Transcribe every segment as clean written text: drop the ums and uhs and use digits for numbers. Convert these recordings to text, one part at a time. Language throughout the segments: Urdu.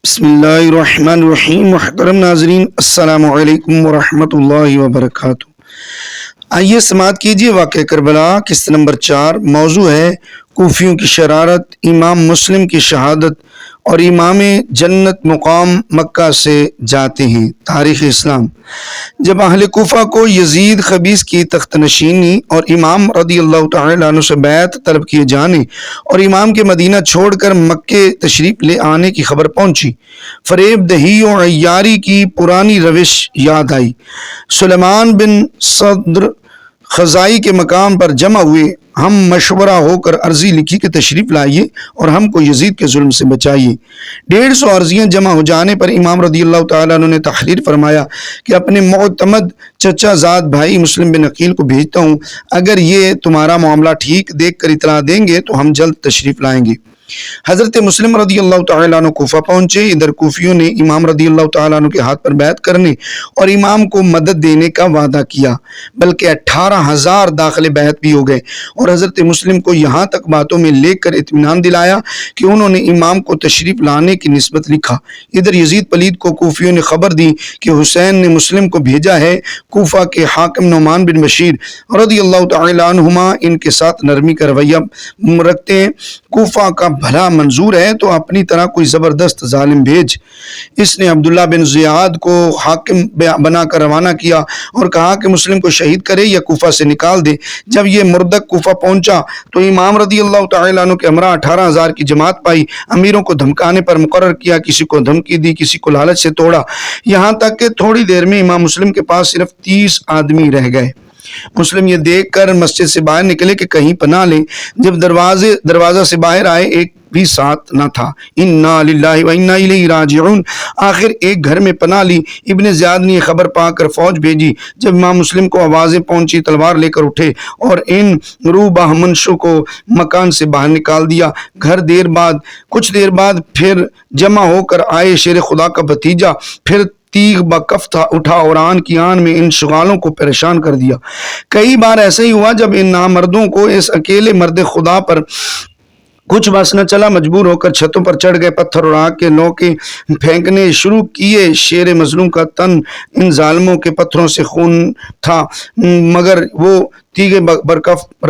بسم اللہ الرحمن الرحیم۔ محترم ناظرین، السلام علیکم ورحمۃ اللہ وبرکاتہ۔ آئیے سماعت کیجیے واقعہ کربلا قسط نمبر 4۔ موضوع ہے کوفیوں کی شرارت، امام مسلم کی شہادت اور امام جنت مقام مکہ سے جاتے ہیں۔ تاریخ اسلام۔ جب اہل کوفہ کو یزید خبیث کی تخت نشینی اور امام رضی اللہ تعالیٰ عنہ سے بیعت طلب کیے جانے اور امام کے مدینہ چھوڑ کر مکے تشریف لے آنے کی خبر پہنچی، فریب دہی اور عیاری کی پرانی روش یاد آئی۔ سلیمان بن صدر خزائی کے مقام پر جمع ہوئے، ہم مشورہ ہو کر عرضی لکھی کہ تشریف لائیے اور ہم کو یزید کے ظلم سے بچائیے۔ 150 عرضیاں جمع ہو جانے پر امام رضی اللہ تعالیٰ عنہ نے تحریر فرمایا کہ اپنے معتمد چچا زاد بھائی مسلم بن عقیل کو بھیجتا ہوں، اگر یہ تمہارا معاملہ ٹھیک دیکھ کر اطلاع دیں گے تو ہم جلد تشریف لائیں گے۔ حضرت مسلم رضی اللہ تعالیٰ عنہ کوفہ پہنچے۔ ادھر کوفیوں نے امام رضی اللہ تعالیٰ عنہ کے ہاتھ پر بیعت کرنے اور امام کو مدد دینے کا وعدہ کیا، بلکہ 18,000 داخل بیعت بھی ہو گئے، اور حضرت مسلم کو یہاں تک باتوں میں لے کر اطمینان دلایا کہ انہوں نے امام کو تشریف لانے کی نسبت لکھا۔ ادھر یزید پلید کو کوفیوں نے خبر دی کہ حسین نے مسلم کو بھیجا ہے۔ کوفہ کے حاکم نعمان بن بشیر رضی اللہ تعالیٰ عنہما ان کے ساتھ نرمی کا رویہ رکھتے ہیں۔ کوفہ کا بھلا منظور ہے تو اپنی طرح کوئی زبردست ظالم بھیج۔ اس نے عبداللہ بن زیاد کو حاکم بنا کر روانہ کیا اور کہا کہ مسلم کو شہید کرے یا کوفہ سے نکال دے۔ جب یہ مردک کوفہ پہنچا تو امام رضی اللہ تعالیٰ عنہ کے ہمراہ 18,000 کی جماعت پائی۔ امیروں کو دھمکانے پر مقرر کیا، کسی کو دھمکی دی، کسی کو لالچ سے توڑا، یہاں تک کہ تھوڑی دیر میں امام مسلم کے پاس صرف 30 آدمی رہ گئے۔ مسلم یہ دیکھ کر مسجد سے باہر نکلے کہ کہیں پناہ لیں۔ جب دروازہ سے باہر آئے، ایک بھی ساتھ نہ تھا۔ انا للہ و انا الیہ راجعون۔ آخر ایک گھر میں پناہ لی۔ ابن زیاد نے یہ خبر پا کر فوج بھیجی۔ جب امام مسلم کو آوازیں پہنچی، تلوار لے کر اٹھے اور ان روبہ منشوں کو مکان سے باہر نکال دیا۔ کچھ دیر بعد پھر جمع ہو کر آئے شیر خدا کا بھتیجا، پھر تیغ بکف اٹھا اور آن کی آن میں ان شغالوں کو پریشان کر دیا۔ کئی بار ایسا ہی ہوا جب ان نامردوں کو اس اکیلے مرد خدا پر کچھ بس نہ چلا، مجبور ہو کر چھتوں پر چڑھ گئے، پتھر اور آگ کے نوکے پھینکنے شروع کیے۔ شیر مظلوم کا تن ان ظالموں کے پتھروں سے خون تھا، مگر وہ تیغ برکف پر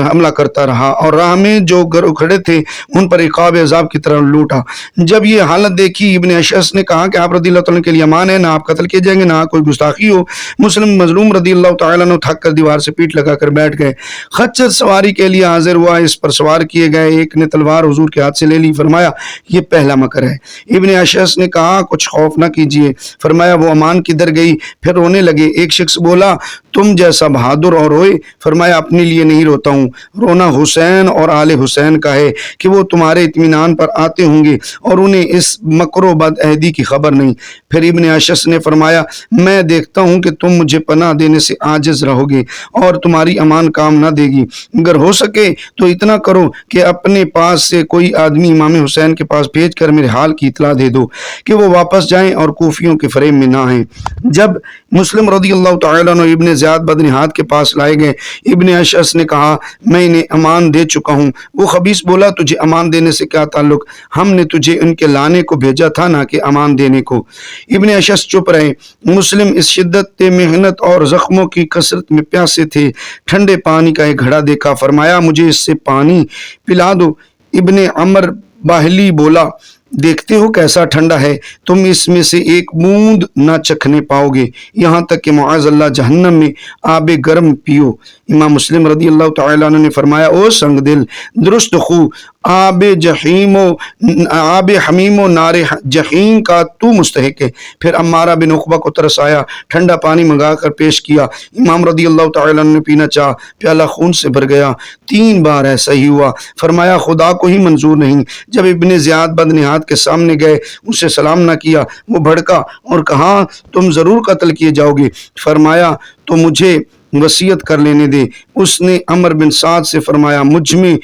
حملہ کرتا رہا اور راہ میں جو گھر کھڑے تھے ان پر عقاب عذاب کی طرح لوٹا۔ جب یہ حالت دیکھی، ابن اشعث نے کہا کہ آپ رضی اللہ تعالیٰ کے لیے امان ہے، نہ آپ قتل کیے جائیں گے، نہ کوئی گستاخی ہو۔ مسلم مظلوم رضی اللہ تعالیٰ عنہ تھک کر دیوار سے پیٹ لگا کر بیٹھ گئے۔ خچر سواری کے لیے حاضر ہوا، اس پر سوار کیے گئے۔ ایک نے تلوار حضور کے ہاتھ سے لے لی، فرمایا یہ پہلا مکر ہے۔ ابن اشعث نے کہا کچھ خوف نہ کیجیے۔ فرمایا وہ امان کدھر گئی؟ پھر رونے لگے۔ ایک شخص بولا تم جیسا بہادر اور روئے؟ فرمایا اپنے لیے نہیں روتا ہوں، رونا حسین اور آل حسین کا ہے کہ وہ تمہارے اطمینان پر آتے ہوں گے اور انہیں اس مکر و بد عہدی کی خبر نہیں۔ پھر ابن اشعث نے فرمایا میں دیکھتا ہوں کہ تم مجھے پناہ دینے سے عاجز رہو گے اور تمہاری امان کام نہ دے گی۔ اگر ہو سکے تو اتنا کرو کہ اپنے پاس سے کوئی آدمی امام حسین کے پاس بھیج کر میرے حال کی اطلاع دے دو کہ وہ واپس جائیں اور کوفیوں کے فریب میں نہ آئیں۔ جب مسلم رضی اللہ تعالیٰ عنہ ابن زیاد بدنہاد کے پاس لائے گئے، ابن اشعث نے کہا میں انہیں امان دے چکا ہوں۔ وہ خبیث بولا تجھے امان دینے سے کیا تعلق؟ ہم نے تجھے ان کے لانے کو بھیجا تھا، نہ کہ امان دینے کو۔ ابن اشعث چپ رہے۔ مسلم اس شدت محنت اور زخموں کی کثرت میں پیاسے تھے۔ ٹھنڈے پانی کا ایک گھڑا دیکھا، فرمایا مجھے اس سے پانی پلا دو۔ ابن عمر باہلی بولا دیکھتے ہو کیسا ٹھنڈا ہے، تم اس میں سے ایک بوند نہ چکھنے پاؤ گے، یہاں تک کہ معاذ اللہ جہنم میں آب گرم پیو۔ امام مسلم رضی اللہ تعالیٰ عنہ نے فرمایا او سنگ دل، درست خو آب حمیم و نار جحیم کا تو مستحق ہے۔ پھر عمارہ بن عقبہ کو ترس آیا، ٹھنڈا پانی منگا کر پیش کیا۔ امام رضی اللہ تعالیٰ عنہ نے پینا چاہا، پیالہ خون سے بھر گیا۔ 3 بار ایسا ہی ہوا۔ فرمایا خدا کو ہی منظور نہیں۔ جب ابن زیاد بدنہاد کے سامنے گئے، اسے سلام نہ کیا، وہ بھڑکا اور کہا تم ضرور قتل کیے جاؤ گے۔ فرمایا تو مجھے وصیت کر لینے دے۔ اس نے عمر بن سعد سے فرمایا مجھ میں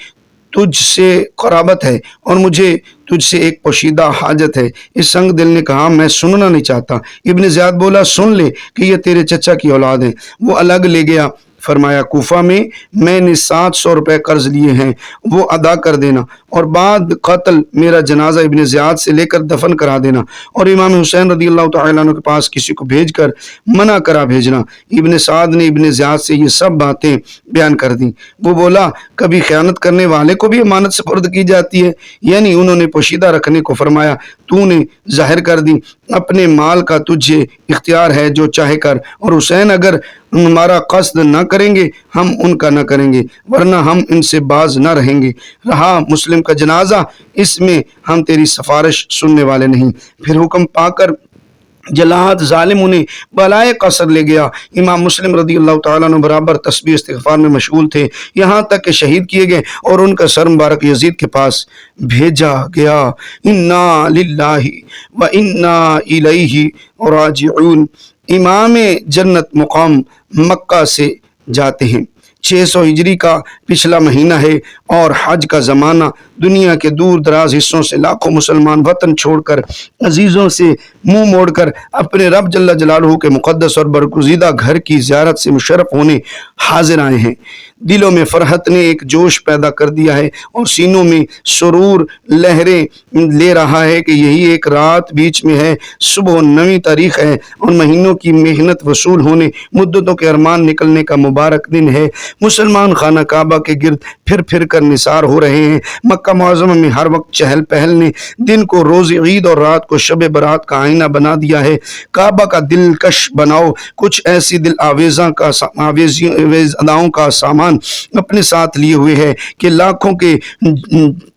تجھ سے قرابت ہے اور مجھے تجھ سے ایک پوشیدہ حاجت ہے۔ اس سنگ دل نے کہا میں سننا نہیں چاہتا۔ ابن زیاد بولا سن لے کہ یہ تیرے چچا کی اولاد ہیں۔ وہ الگ لے گیا۔ فرمایا کوفہ میں میں نے 700 روپے قرض لیے ہیں، وہ ادا کر دینا، اور بعد قتل میرا جنازہ ابن زیاد سے لے کر دفن کرا دینا، اور امام حسین رضی اللہ تعالیٰ عنہ کے پاس کسی کو بھیج کر منع کرا بھیجنا۔ ابن سعد نے ابن زیاد سے یہ سب باتیں بیان کر دیں۔ وہ بولا کبھی خیانت کرنے والے کو بھی امانت سپرد کی جاتی ہے، یعنی انہوں نے پوشیدہ رکھنے کو فرمایا، تو نے ظاہر کر دی، اپنے مال کا تجھے اختیار ہے، جو چاہے کر، اور حسین اگر ہمارا قصد نہ کریں گے ہم ان کا نہ کریں گے، ورنہ ہم ان سے باز نہ رہیں گے۔ رہا مسلم کا جنازہ، اس میں ہم تیری سفارش سننے والے نہیں۔ پھر حکم پا کر جلاد ظالم انہیں بالائے قصر لے گیا۔ امام مسلم رضی اللہ تعالیٰ عنہ برابر تسبیح استغفار میں مشغول تھے، یہاں تک کہ شہید کیے گئے اور ان کا سر مبارک یزید کے پاس بھیجا گیا۔ انا للہ و انا الیہ راجعون۔ امام جنت مقام مکہ سے جاتے ہیں۔ 600 ہجری کا پچھلا مہینہ ہے اور حج کا زمانہ۔ دنیا کے دور دراز حصوں سے لاکھوں مسلمان وطن چھوڑ کر، عزیزوں سے منہ موڑ کر اپنے رب جل جلالہ کے مقدس اور برگزیدہ گھر کی زیارت سے مشرف ہونے حاضر آئے ہیں۔ دلوں میں فرحت نے ایک جوش پیدا کر دیا ہے اور سینوں میں سرور لہریں لے رہا ہے کہ یہی ایک رات بیچ میں ہے، صبح 9 تاریخ ہے اور مہینوں کی محنت وصول ہونے، مدتوں کے ارمان نکلنے کا مبارک دن ہے۔ مسلمان خانہ کعبہ کے گرد پھر پھر کر نثار ہو رہے ہیں۔ مکہ معظمہ میں ہر وقت چہل پہل نے دن کو روز عید اور رات کو شب برات کا آئینہ بنا دیا ہے۔ کعبہ کا دلکش بناؤ، کچھ ایسی دل آویز اداؤں کا سامان اپنے ساتھ لیے ہوئے ہے کہ لاکھوں کے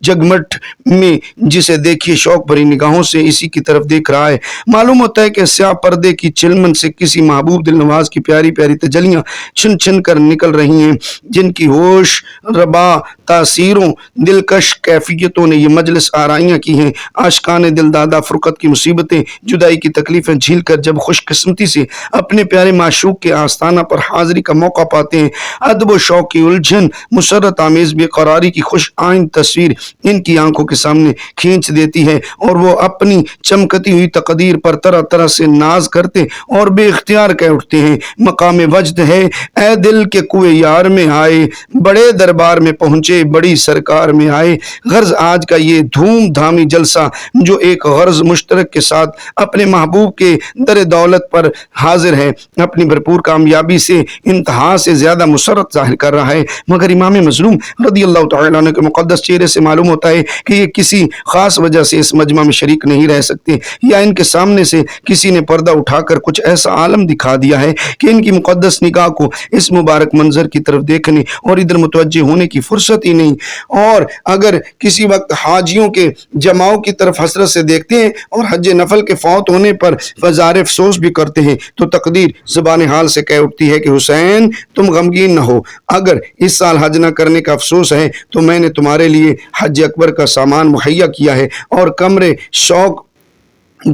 جگمٹ میں جسے دیکھیے شوق بھری نگاہوں سے اسی کی طرف دیکھ رہا ہے۔ معلوم ہوتا ہے کہ سیاہ پردے کی چلمن سے کسی محبوب دل نواز کی پیاری پیاری تجلیاں چھن چھن کر نکل رہی ہیں، جن کی ہوش ربا تاثیروں دلکش کیفیتوں نے یہ مجلس آرائیاں کی ہیں۔ عاشقان دل دادا فرقت کی مصیبتیں، جدائی کی تکلیفیں جھیل کر جب خوش قسمتی سے اپنے پیارے معشوق کے آستانہ پر حاضری کا موقع پاتے ہیں، ادب و شوق کی الجھن، مسرت آمیز بے قراری کی خوش آئند تصویر ان کی آنکھوں کے سامنے کھینچ دیتی ہے، اور وہ اپنی چمکتی ہوئی تقدیر پر طرح طرح سے ناز کرتے اور بے اختیار کہہ اٹھتے ہیں، مقام وجد ہے اے دل کے کوئے یار میں آئے، بڑے دربار میں پہنچے بڑی سرکار میں آئے۔ غرض آج کا یہ دھوم دھامی جلسہ جو ایک غرض مشترک کے ساتھ اپنے محبوب کے در دولت پر حاضر ہے، اپنی بھرپور کامیابی سے انتہا سے زیادہ مسرت ظاہر کر رہا ہے، مگر امام مظلوم رضی اللہ تعالیٰ عنہ کے مقدس چہرے سے معلوم ہوتا ہے کہ یہ کسی خاص وجہ سے اس مجمع میں شریک نہیں رہ سکتے، یا ان کے سامنے سے کسی نے پردہ اٹھا کر کچھ ایسا عالم دکھا دیا ہے کہ ان کی مقدس نگاہ کو اس مبارک منظر کی طرف دیکھنے اور ادھر متوجہ ہونے کی فرصت ہی نہیں، اور اگر کسی وقت حاجیوں کے جماؤں کی طرف حسرت سے دیکھتے ہیں اور حج نفل کے فوت ہونے پر فزار افسوس بھی کرتے ہیں تو تقدیر زبان حال سے کہہ اٹھتی ہے کہ حسین تم غمگین نہ ہو، اگر اس سال حج نہ کرنے کا افسوس ہے تو میں نے تمہارے لیے حج اکبر کا سامان مہیا کیا ہے، اور کمرے شوق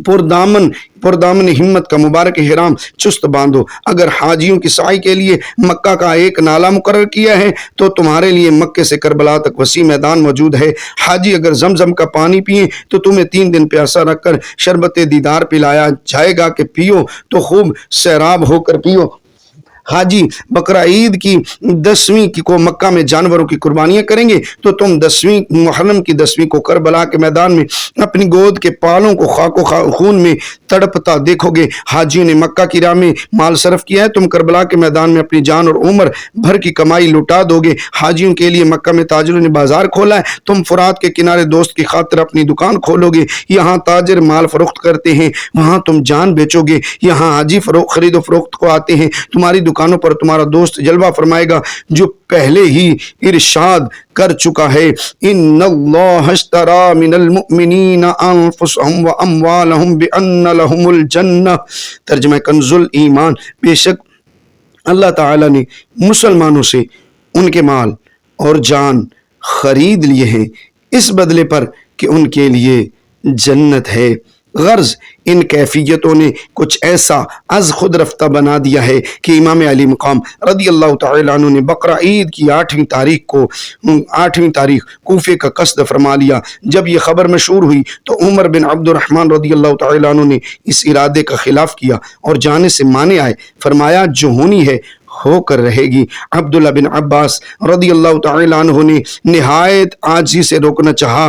پردامن ہمت کا مبارک احرام چست باندھو۔ اگر حاجیوں کی سعی کے لیے مکہ کا ایک نالہ مقرر کیا ہے تو تمہارے لیے مکے سے کربلا تک وسیع میدان موجود ہے۔ حاجی اگر زمزم کا پانی پیئیں تو تمہیں 3 دن پیاسا رکھ کر شربت دیدار پلایا جائے گا کہ پیو تو خوب سیراب ہو کر پیو۔ حاجی بقرہ عید کی 10ویں کو مکہ میں جانوروں کی قربانیاں کریں گے تو تم 10ویں محرم کی 10ویں کو کربلا کے میدان میں اپنی گود کے پالوں کو خاک و خون میں تڑپتا دیکھو گے۔ حاجیوں نے مکہ کی راہ میں مال صرف کیا ہے، تم کربلا کے میدان میں اپنی جان اور عمر بھر کی کمائی لٹا دو گے۔ حاجیوں کے لیے مکہ میں تاجروں نے بازار کھولا ہے، تم فرات کے کنارے دوست کی خاطر اپنی دکان کھولو گے۔ یہاں تاجر مال فروخت کرتے ہیں، وہاں تم جان بیچو گے۔ یہاں حاجی خرید و فروخت کو آتے ہیں، تمہاری دکانوں پر تمہارا دوست جلوہ فرمائے گا جو پہلے ہی ارشاد کر چکا ہے، ان اللہ اشتری من المؤمنین انفسهم واموالهم بان لهم الجنہ۔ ترجمہ کنز الایمان، بے شک اللہ تعالی نے مسلمانوں سے ان کے مال اور جان خرید لیے ہیں اس بدلے پر کہ ان کے لیے جنت ہے۔ غرض ان کیفیتوں نے کچھ ایسا از خود رفتہ بنا دیا ہے کہ امام علی مقام رضی اللہ تعالیٰ عنہ نے بقرہ عید کی 8ویں تاریخ کوفے کا قصد فرما لیا۔ جب یہ خبر مشہور ہوئی تو عمر بن عبد الرحمن رضی اللہ تعالیٰ عنہ نے اس ارادے کا خلاف کیا اور جانے سے مانے آئے۔ فرمایا جو ہونی ہے ہو کر رہے گی۔ عبداللہ بن عباس رضی اللہ تعالی عنہ نے نہایت عاجزی سے روکنا چاہا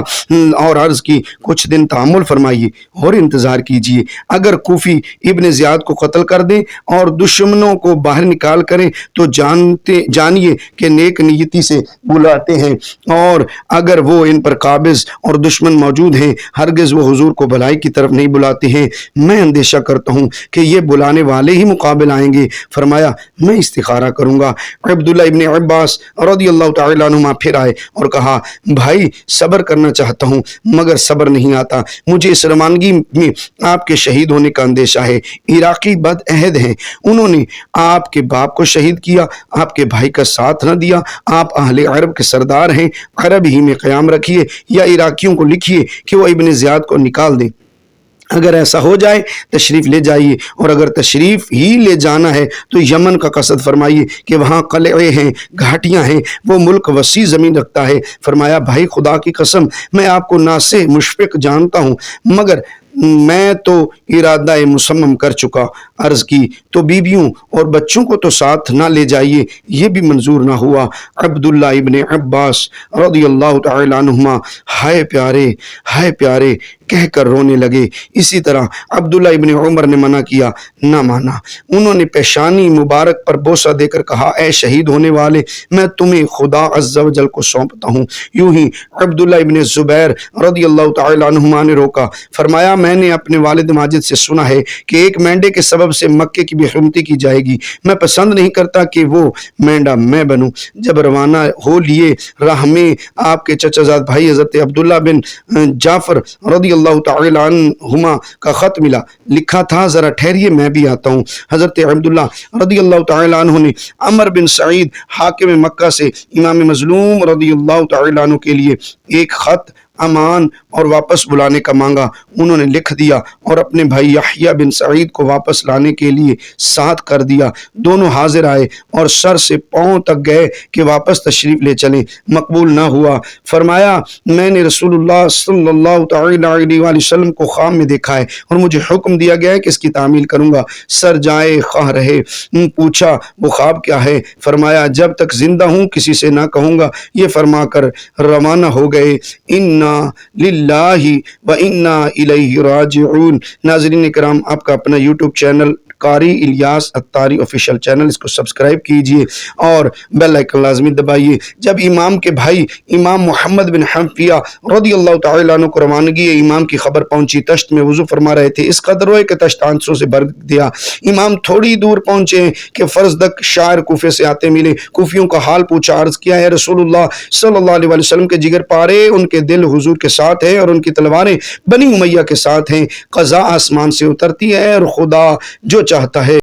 اور عرض کی کچھ دن تحمل فرمائیے اور انتظار کیجیے، اگر کوفی ابن زیاد کو قتل کر دیں اور دشمنوں کو باہر نکال کریں تو جانیے کہ نیک نیتی سے بلاتے ہیں، اور اگر وہ ان پر قابض اور دشمن موجود ہیں ہرگز وہ حضور کو بھلائی کی طرف نہیں بلاتے ہیں، میں اندیشہ کرتا ہوں کہ یہ بلانے والے ہی مقابل آئیں گے۔ فرمایا میں استخارہ کروں گا۔ عبداللہ ابن عباس رضی اللہ تعالیٰ عنہما پھر آئے اور کہا بھائی صبر کرنا چاہتا ہوں مگر صبر نہیں آتا، مجھے اس روانگی میں آپ کے شہید ہونے کا اندیشہ ہے۔ عراقی بد عہد ہیں، انہوں نے آپ کے باپ کو شہید کیا، آپ کے بھائی کا ساتھ نہ دیا، آپ اہل عرب کے سردار ہیں، عرب ہی میں قیام رکھیے یا عراقیوں کو لکھیے کہ وہ ابن زیاد کو نکال دیں، اگر ایسا ہو جائے تشریف لے جائیے، اور اگر تشریف ہی لے جانا ہے تو یمن کا قصد فرمائیے کہ وہاں قلعے ہیں، گھاٹیاں ہیں، وہ ملک وسیع زمین رکھتا ہے۔ فرمایا بھائی خدا کی قسم میں آپ کو ناصح مشفق جانتا ہوں مگر میں تو ارادہ مصمم کر چکا۔ عرض کی تو بیویوں اور بچوں کو تو ساتھ نہ لے جائیے، یہ بھی منظور نہ ہوا۔ عبداللہ ابن عباس رضی اللہ تعالی عنہما ہائے پیارے کہہ کر رونے لگے۔ اسی طرح عبداللہ ابن عمر نے منع کیا، نہ مانا، انہوں نے پیشانی مبارک پر بوسہ دے کر کہا اے شہید ہونے والے میں تمہیں خدا عز و جل کو سونپتا ہوں۔ یوں ہی عبداللہ ابن زبیر رضی اللہ تعالی عنہما نے روکا، فرمایا میں نے اپنے والد ماجد سے سنا ہے کہ ایک مینڈے کے سبب سے مکے کی بے حرمتی کی جائے گی، میں پسند نہیں کرتا کہ وہ مینڈا میں بنوں۔ جب روانہ ہو لیے راہ میں آپ کے چچا زاد بھائی حضرت عبداللہ بن جعفر رضی اللہ تعالی عنہما کا خط ملا، لکھا تھا ذرا ٹھہریے میں بھی آتا ہوں۔ حضرت عبداللہ رضی اللہ تعالی عنہ نے عمر بن سعید حاکم مکہ سے امام مظلوم رضی اللہ تعالی عنہ کے لیے ایک خط امان اور واپس بلانے کا مانگا، انہوں نے لکھ دیا اور اپنے بھائی یحییٰ بن سعید کو واپس لانے کے لیے ساتھ کر دیا۔ دونوں حاضر آئے اور سر سے پاؤں تک گئے کہ واپس تشریف لے چلیں، مقبول نہ ہوا۔ فرمایا میں نے رسول اللہ صلی اللہ تعالی علیہ وآلہ وسلم کو خواب میں دیکھا ہے اور مجھے حکم دیا گیا ہے کہ اس کی تعمیل کروں گا۔ سر جائے خواہ رہے، پوچھا وہ خواب کیا ہے؟ فرمایا جب تک زندہ ہوں کسی سے نہ کہوں گا، یہ فرما کر روانہ ہو گئے۔ انا للہ و انا الیہ راجعون۔ ناظرین کرام آپ کا اپنا یوٹیوب چینل قاری الیاس اتاری آفیشیل چینل، اس کو سبسکرائب کیجئے اور بیل آئیکن لازمی دبائیے۔ جب امام کے بھائی امام محمد بن حنفیہ رضی اللہ تعالی عنہ کو روانگی امام کی خبر پہنچی، تشت میں وضو فرما رہے تھے، اس قدر ہوئے کہ تشت آنسوں سے بھر دیا۔ امام تھوڑی دور پہنچے کہ فرزدق شاعر کوفے سے آتے ملے، کوفیوں کا حال پوچھا، عرض کیا ہے رسول اللہ صلی اللہ علیہ وسلم کے جگر پارے، ان کے دل حضور کے ساتھ ہے اور ان کی تلواریں بنی امیہ کے ساتھ ہیں، قضا آسمان سے اترتی ہے اور خدا جو چاہتا ہے